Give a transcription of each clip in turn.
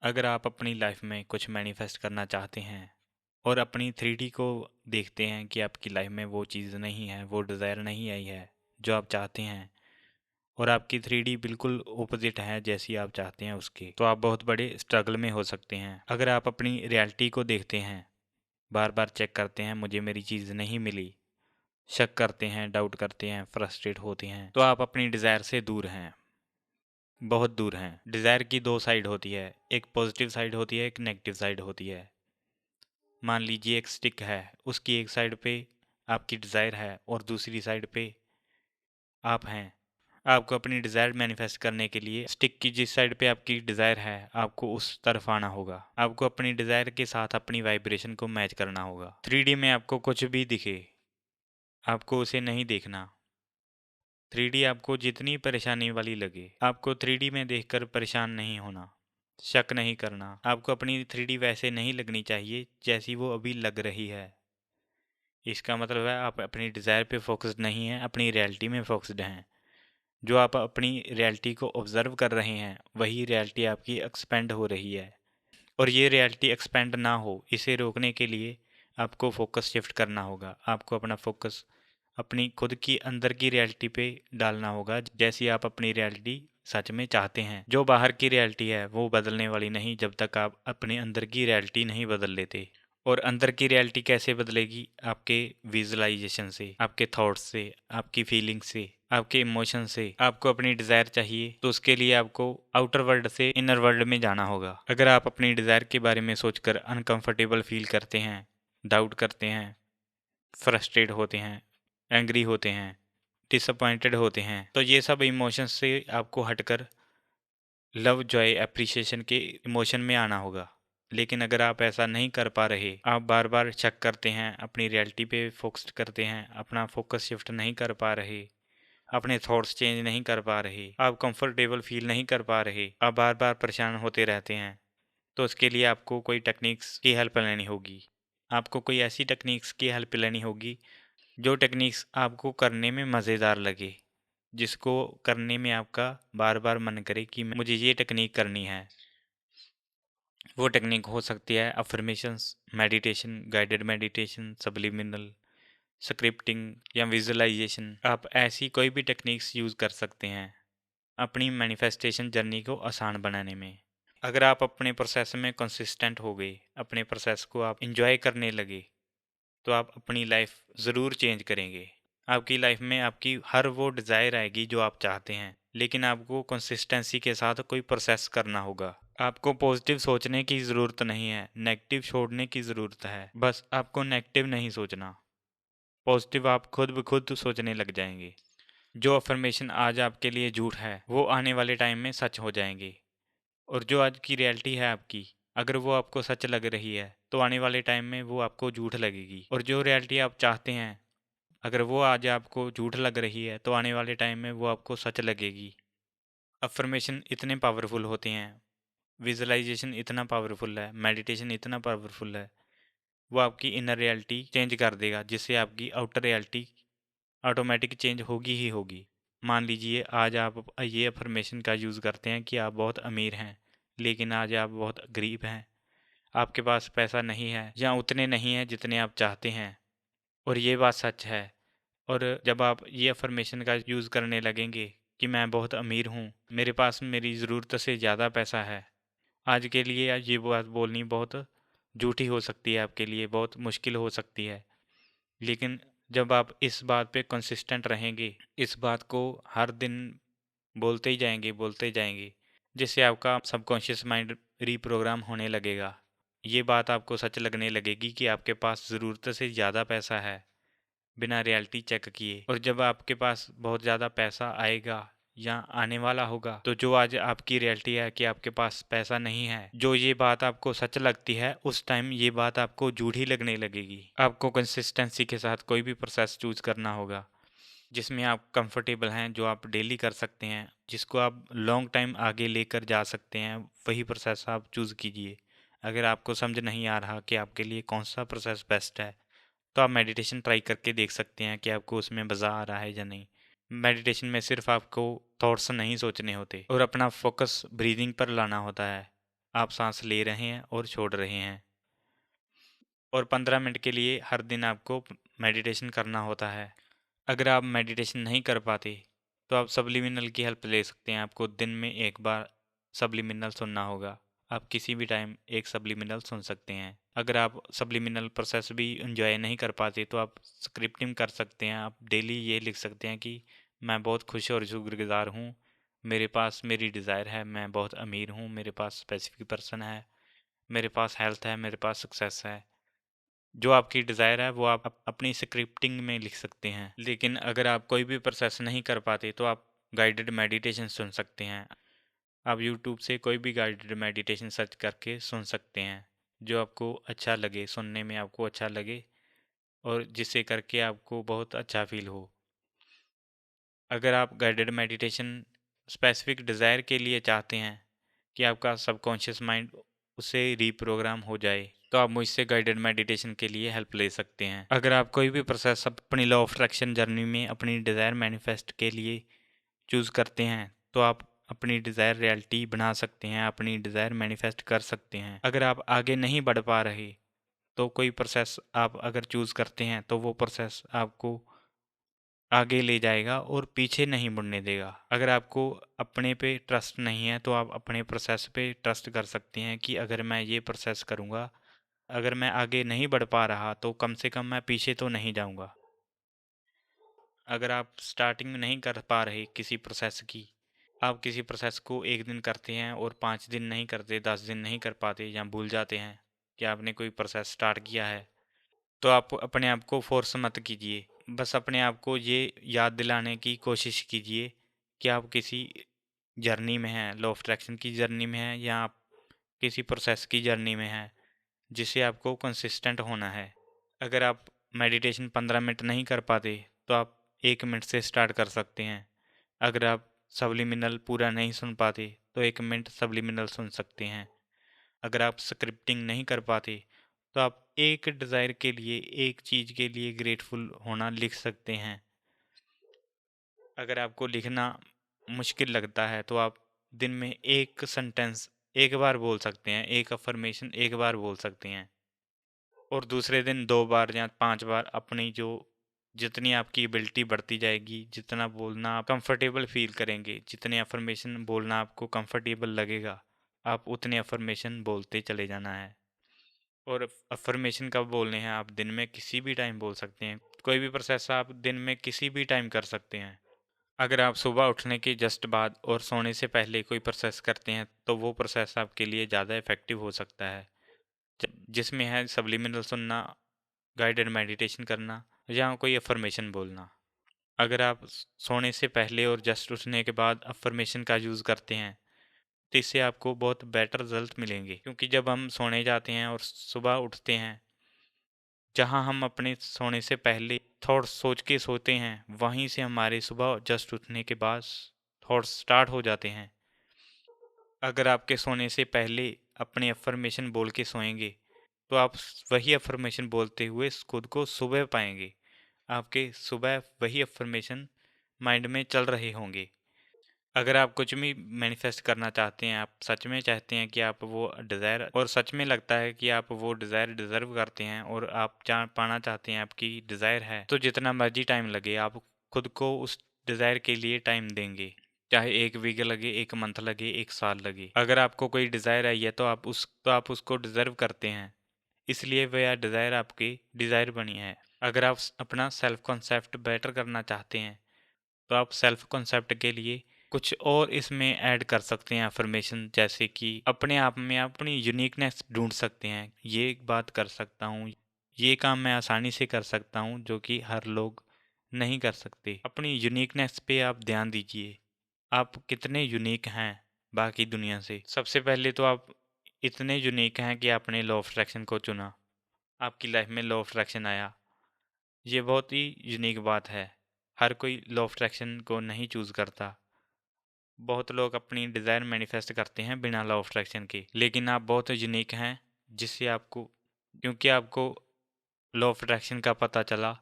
अगर आप अपनी लाइफ में कुछ मैनिफेस्ट करना चाहते हैं और अपनी 3D को देखते हैं कि आपकी लाइफ में वो चीज़ नहीं है, वो डिज़ायर नहीं आई है जो आप चाहते हैं, और आपकी 3D बिल्कुल ओपोजिट है जैसी आप चाहते हैं उसके, तो आप बहुत बड़े स्ट्रगल में हो सकते हैं। अगर आप अपनी रियलिटी को देखते हैं, बार बार चेक करते हैं मुझे मेरी चीज़ नहीं मिली, शक करते हैं, डाउट करते हैं, फ्रस्ट्रेट होते हैं, तो आप अपनी डिज़ायर से दूर हैं, बहुत दूर हैं। डिज़ायर की दो साइड होती है, एक पॉजिटिव साइड होती है, एक नेगेटिव साइड होती है। मान लीजिए एक स्टिक है, उसकी एक साइड पे आपकी डिज़ायर है और दूसरी साइड पे आप हैं। आपको अपनी डिज़ायर मैनिफेस्ट करने के लिए स्टिक की जिस साइड पे आपकी डिज़ायर है आपको उस तरफ आना होगा। आपको अपनी डिज़ायर के साथ अपनी वाइब्रेशन को मैच करना होगा। 3D में आपको कुछ भी दिखे, आपको उसे नहीं देखना। 3D आपको जितनी परेशानी वाली लगे, आपको 3D में देखकर परेशान नहीं होना, शक नहीं करना। आपको अपनी 3D वैसे नहीं लगनी चाहिए जैसी वो अभी लग रही है। इसका मतलब है आप अपनी डिज़ायर पे फोकस्ड नहीं हैं, अपनी रियलिटी में फोकस्ड हैं। जो आप अपनी रियलिटी को ऑब्जर्व कर रहे हैं वही रियलिटी आपकी एक्सपेंड हो रही है, और ये रियलिटी एक्सपेंड ना हो इसे रोकने के लिए आपको फोकस शिफ्ट करना होगा। आपको अपना फोकस अपनी खुद की अंदर की रियलिटी पे डालना होगा, जैसी आप अपनी रियलिटी सच में चाहते हैं। जो बाहर की रियलिटी है वो बदलने वाली नहीं जब तक आप अपने अंदर की रियलिटी नहीं बदल लेते। और अंदर की रियलिटी कैसे बदलेगी? आपके विजुअलाइजेशन से, आपके थॉट्स से, आपकी फीलिंग से, आपके इमोशन से। आपको अपनी डिज़ायर चाहिए तो उसके लिए आपको आउटर वर्ल्ड से इनर वर्ल्ड में जाना होगा। अगर आप अपनी डिज़ायर के बारे में सोचकर अनकंफर्टेबल फील करते हैं, डाउट करते हैं, फ्रस्ट्रेट होते हैं, एंग्री होते हैं, डिसअपॉइंटेड होते हैं, तो ये सब इमोशंस से आपको हटकर लव, जॉय, एप्रिसिएशन के इमोशन में आना होगा। लेकिन अगर आप ऐसा नहीं कर पा रहे, आप बार बार शक करते हैं, अपनी रियलिटी पे फोकस करते हैं, अपना फोकस शिफ्ट नहीं कर पा रहे, अपने थॉट्स चेंज नहीं कर पा रहे, आप कंफर्टेबल फील नहीं कर पा रहे, आप बार बार परेशान होते रहते हैं, तो उसके लिए आपको कोई टेक्निक्स की हेल्प लेनी होगी। आपको कोई ऐसी टेक्निक्स की हेल्प लेनी होगी जो टेक्निक्स आपको करने में मज़ेदार लगे, जिसको करने में आपका बार बार मन करे कि मुझे ये टेक्निक करनी है। वो टेक्निक हो सकती है affirmations, meditation, guided meditation, subliminal, scripting या विजुअलाइजेशन। आप ऐसी कोई भी टेक्निक्स यूज़ कर सकते हैं अपनी मैनिफेस्टेशन जर्नी को आसान बनाने में। अगर आप अपने प्रोसेस में कंसिस्टेंट हो गए, अपने प्रोसेस को आप इंजॉय करने लगे, तो आप अपनी लाइफ ज़रूर चेंज करेंगे। आपकी लाइफ में आपकी हर वो डिज़ायर आएगी जो आप चाहते हैं, लेकिन आपको कंसिस्टेंसी के साथ कोई प्रोसेस करना होगा। आपको पॉजिटिव सोचने की ज़रूरत नहीं है, नेगेटिव छोड़ने की ज़रूरत है। बस आपको नेगेटिव नहीं सोचना, पॉजिटिव आप खुद ब खुद सोचने लग जाएंगे। जो अफर्मेशन आज आपके लिए झूठ है वो आने वाले टाइम में सच हो जाएंगे, और जो आज की रियलिटी है आपकी, अगर वो आपको सच लग रही है तो आने वाले टाइम में वो आपको झूठ लगेगी। और जो रियलिटी आप चाहते हैं, अगर वो आज आपको झूठ लग रही है तो आने वाले टाइम में वो आपको सच लगेगी। अफर्मेशन इतने पावरफुल होते हैं, विजुअलाइजेशन इतना पावरफुल है, मेडिटेशन इतना पावरफुल है, वो आपकी इनर रियलिटी चेंज कर देगा, जिससे आपकी आउटर रियलिटी ऑटोमेटिक चेंज होगी ही होगी। मान लीजिए आज आप ये अफर्मेशन का यूज़ करते हैं कि आप बहुत अमीर हैं, लेकिन आज आप बहुत गरीब हैं, आपके पास पैसा नहीं है या उतने नहीं हैं जितने आप चाहते हैं, और ये बात सच है। और जब आप ये अफर्मेशन का यूज़ करने लगेंगे कि मैं बहुत अमीर हूँ, मेरे पास मेरी ज़रूरत से ज़्यादा पैसा है, आज के लिए आज ये बात बोलनी बहुत झूठी हो सकती है, आपके लिए बहुत मुश्किल हो सकती है। लेकिन जब आप इस बात पे कंसिस्टेंट रहेंगे, इस बात को हर दिन बोलते ही जाएंगे, जिससे आपका सबकॉन्शियस माइंड रीप्रोग्राम होने लगेगा। ये बात आपको सच लगने लगेगी कि आपके पास ज़रूरत से ज़्यादा पैसा है, बिना रियलिटी चेक किए। और जब आपके पास बहुत ज़्यादा पैसा आएगा या आने वाला होगा, तो जो आज आपकी रियलिटी है कि आपके पास पैसा नहीं है, जो ये बात आपको सच लगती है उस टाइम ये बात आपको झूठी लगने लगेगी। आपको कंसिस्टेंसी के साथ कोई भी प्रोसेस चूज करना होगा जिसमें आप कंफर्टेबल हैं, जो आप डेली कर सकते हैं, जिसको आप लॉन्ग टाइम आगे लेकर जा सकते हैं, वही प्रोसेस आप चूज़ कीजिए। अगर आपको समझ नहीं आ रहा कि आपके लिए कौन सा प्रोसेस बेस्ट है, तो आप मेडिटेशन ट्राई करके देख सकते हैं कि आपको उसमें मज़ा आ रहा है या नहीं। मेडिटेशन में सिर्फ आपको थॉट्स नहीं सोचने होते और अपना फोकस ब्रीदिंग पर लाना होता है। आप सांस ले रहे हैं और छोड़ रहे हैं। और 15 मिनट के लिए हर दिन आपको मेडिटेशन करना होता है। अगर आप मेडिटेशन नहीं कर पाते तो आप सब्लिमिनल की हेल्प ले सकते हैं। आपको दिन में एक बार सब्लिमिनल सुनना होगा। आप किसी भी टाइम एक सब्लिमिनल सुन सकते हैं। अगर आप सब्लिमिनल प्रोसेस भी इंजॉय नहीं कर पाते तो आप स्क्रिप्टिंग कर सकते हैं। आप डेली ये लिख सकते हैं कि मैं बहुत खुश और शुक्रगुजार हूँ, मेरे पास मेरी डिज़ायर है, मैं बहुत अमीर हूँ, मेरे पास स्पेसिफिक पर्सन है, मेरे पास हेल्थ है, मेरे पास सक्सेस है। जो आपकी डिज़ायर है वो आप अपनी स्क्रिप्टिंग में लिख सकते हैं। लेकिन अगर आप कोई भी प्रोसेस नहीं कर पाते तो आप गाइडेड मेडिटेशन सुन सकते हैं। आप यूट्यूब से कोई भी गाइडेड मेडिटेशन सर्च करके सुन सकते हैं, जो आपको अच्छा लगे, सुनने में आपको अच्छा लगे और जिससे करके आपको बहुत अच्छा फील हो। अगर आप गाइडेड मेडिटेशन स्पेसिफिक डिज़ायर के लिए चाहते हैं कि आपका सबकॉन्शियस माइंड उससे रीप्रोग्राम हो जाए, तो आप मुझसे गाइडेड मेडिटेशन के लिए हेल्प ले सकते हैं। अगर आप कोई भी प्रोसेस अपनी लॉ ऑफ अट्रैक्शन जर्नी में अपनी डिज़ायर मैनिफेस्ट के लिए चूज़ करते हैं तो आप अपनी डिज़ायर रियलिटी बना सकते हैं, अपनी डिज़ायर मैनिफेस्ट कर सकते हैं। अगर आप आगे नहीं बढ़ पा रहे तो कोई प्रोसेस आप अगर चूज़ करते हैं तो वो प्रोसेस आपको आगे ले जाएगा और पीछे नहीं मुड़ने देगा। अगर आपको अपने पे ट्रस्ट नहीं है तो आप अपने प्रोसेस पे ट्रस्ट कर सकते हैं कि अगर मैं ये प्रोसेस करूँगा, अगर मैं आगे नहीं बढ़ पा रहा तो कम से कम मैं पीछे तो नहीं जाऊँगा। अगर आप स्टार्टिंग नहीं कर पा रहे किसी प्रोसेस की, आप किसी प्रोसेस को 1 दिन करते हैं और 5 दिन नहीं करते, 10 दिन नहीं कर पाते या भूल जाते हैं कि आपने कोई प्रोसेस स्टार्ट किया है, तो आप अपने आप को फ़ोर्स मत कीजिए। बस अपने आप को ये याद दिलाने की कोशिश कीजिए कि आप किसी जर्नी में हैं, लॉ ऑफ अट्रैक्शन की जर्नी में हैं या आप किसी प्रोसेस की जर्नी में हैं, जिससे आपको कंसिस्टेंट होना है। अगर आप मेडिटेशन 15 मिनट नहीं कर पाते, तो आप 1 मिनट से स्टार्ट कर सकते हैं। अगर आप सब्लिमिनल पूरा नहीं सुन पाते, तो 1 मिनट सब्लिमिनल सुन सकते हैं। अगर आप स्क्रिप्टिंग नहीं कर पाते तो आप एक डिज़ायर के लिए, एक चीज़ के लिए ग्रेटफुल होना लिख सकते हैं। अगर आपको लिखना मुश्किल लगता है तो आप दिन में एक सेंटेंस एक बार बोल सकते हैं, एक अफर्मेशन एक बार बोल सकते हैं और दूसरे दिन 2 बार या 5 बार। अपनी जो जितनी आपकी एबिलिटी बढ़ती जाएगी, जितना बोलना आप कंफर्टेबल फील करेंगे, जितने अफर्मेशन बोलना आपको कंफर्टेबल लगेगा, आप उतने अफर्मेशन बोलते चले जाना है। और अफर्मेशन कब बोलने हैं? आप दिन में किसी भी टाइम बोल सकते हैं। कोई भी प्रोसेस आप दिन में किसी भी टाइम कर सकते हैं। अगर आप सुबह उठने के जस्ट बाद और सोने से पहले कोई प्रोसेस करते हैं तो वो प्रोसेस आपके लिए ज़्यादा इफ़ेक्टिव हो सकता है, जिसमें है सब्लिमिनल सुनना, गाइडेड मेडिटेशन करना या कोई अफर्मेशन बोलना। अगर आप सोने से पहले और जस्ट उठने के बाद अफर्मेशन का यूज़ करते हैं तो इससे आपको बहुत बेटर रिजल्ट मिलेंगे, क्योंकि जब हम सोने जाते हैं और सुबह उठते हैं, जहाँ हम अपने सोने से पहले थॉट्स सोच के सोते हैं, वहीं से हमारे सुबह जस्ट उठने के बाद थॉट्स स्टार्ट हो जाते हैं। अगर आपके सोने से पहले अपने अफर्मेशन बोल के सोएंगे तो आप वही अफर्मेशन बोलते हुए खुद को सुबह पाएंगे। आपके सुबह वही अफर्मेशन माइंड में चल रहे होंगे। अगर आप कुछ भी मैनिफेस्ट करना चाहते हैं, आप सच में चाहते हैं कि आप वो डिज़ायर, और सच में लगता है कि आप वो डिज़ायर डिज़र्व करते हैं और आप पाना चाहते हैं, आपकी डिज़ायर है, तो जितना मर्जी टाइम लगे आप खुद को उस डिज़ायर के लिए टाइम देंगे। चाहे 1 वीक लगे, 1 मंथ लगे, 1 साल लगे। अगर आपको कोई डिज़ायर आई है तो आप उसको डिज़र्व करते हैं, इसलिए वह डिज़ायर आपकी डिज़ायर बनी है। अगर आप अपना सेल्फ कॉन्सेप्ट बेटर करना चाहते हैं तो आप सेल्फ कॉन्सेप्ट के लिए कुछ और इसमें ऐड कर सकते हैं अफर्मेशन, जैसे कि अपने आप में अपनी यूनिकनेस ढूंढ सकते हैं। ये एक बात कर सकता हूँ, ये काम मैं आसानी से कर सकता हूँ जो कि हर लोग नहीं कर सकते। अपनी यूनिकनेस पे आप ध्यान दीजिए, आप कितने यूनिक हैं बाकी दुनिया से। सबसे पहले तो आप इतने यूनिक हैं कि आपने लॉ ऑफ अट्रैक्शन को चुना, आपकी लाइफ में लॉ ऑफ अट्रैक्शन आया। ये बहुत ही यूनिक बात है, हर कोई लॉ ऑफ अट्रैक्शन को नहीं चूज़ करता। बहुत लोग अपनी डिज़ायर मैनिफेस्ट करते हैं बिना लॉ ऑफ अट्रैक्शन के, लेकिन आप बहुत यूनिक हैं, जिससे आपको, क्योंकि आपको लॉ ऑफ अट्रैक्शन का पता चला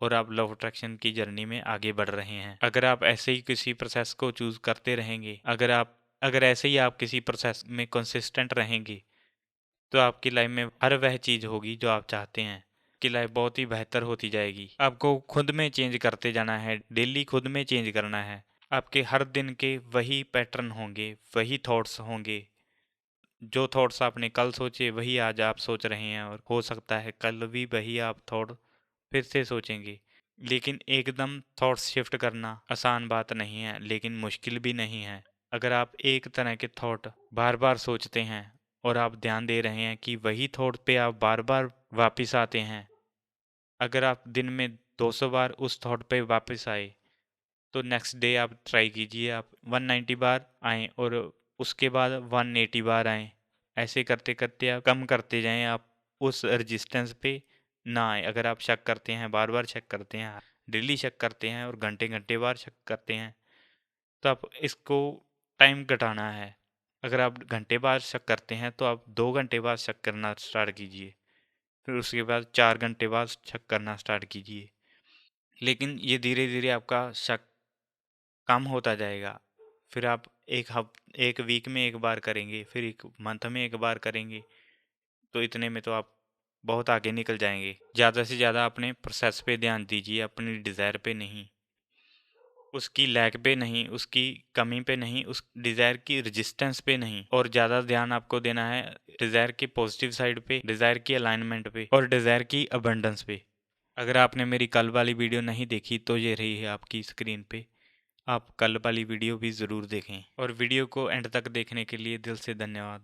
और आप लॉ ऑफ अट्रैक्शन की जर्नी में आगे बढ़ रहे हैं। अगर आप ऐसे ही किसी प्रोसेस को चूज़ करते रहेंगे, अगर आप अगर ऐसे ही आप किसी प्रोसेस में कंसिस्टेंट रहेंगे तो आपकी लाइफ में हर वह चीज़ होगी जो आप चाहते हैं। आपकी लाइफ बहुत ही बेहतर होती जाएगी। आपको खुद में चेंज करते जाना है, डेली खुद में चेंज करना है। आपके हर दिन के वही पैटर्न होंगे, वही थॉट्स होंगे। जो थॉट्स आपने कल सोचे वही आज आप सोच रहे हैं, और हो सकता है कल भी वही आप थॉट फिर से सोचेंगे। लेकिन एकदम थॉट्स शिफ्ट करना आसान बात नहीं है, लेकिन मुश्किल भी नहीं है। अगर आप एक तरह के थॉट बार बार सोचते हैं और आप ध्यान दे रहे हैं कि वही थॉट पे आप बार बार वापस आते हैं, अगर आप दिन में 200 बार उस थॉट पे वापस आए तो नेक्स्ट डे आप ट्राई कीजिए, आप 190 बार आएँ और उसके बाद 180 बार आएँ। ऐसे करते करते आप कम करते जाएं, आप उस रजिस्टेंस पे ना आए। अगर आप शक करते हैं, बार बार शक करते हैं, डेली शक करते हैं और घंटे घंटे बार शक करते हैं, तो आप इसको टाइम घटाना है। अगर आप घंटे बाद शक करते हैं तो आप 2 घंटे बाद शक करना स्टार्ट कीजिए, फिर उसके बाद 4 घंटे बाद शक करना स्टार्ट कीजिए। लेकिन ये धीरे धीरे आपका शक कम होता जाएगा। फिर आप एक वीक में एक बार करेंगे, फिर एक मंथ में एक बार करेंगे, तो इतने में तो आप बहुत आगे निकल जाएंगे। ज़्यादा से ज़्यादा अपने प्रोसेस पे ध्यान दीजिए, अपनी डिज़ायर पे नहीं, उसकी लैक पे नहीं, उसकी कमी पे नहीं, उस डिज़ायर की रेजिस्टेंस पे नहीं। और ज़्यादा ध्यान आपको देना है डिज़ायर के पॉजिटिव साइड पे, डिज़ायर की अलाइनमेंट पे और डिज़ायर की अबंडेंस पे। अगर आपने मेरी कल वाली वीडियो नहीं देखी तो ये रही है आपकी स्क्रीन पे, आप कल वाली वीडियो भी ज़रूर देखें। और वीडियो को एंड तक देखने के लिए दिल से धन्यवाद।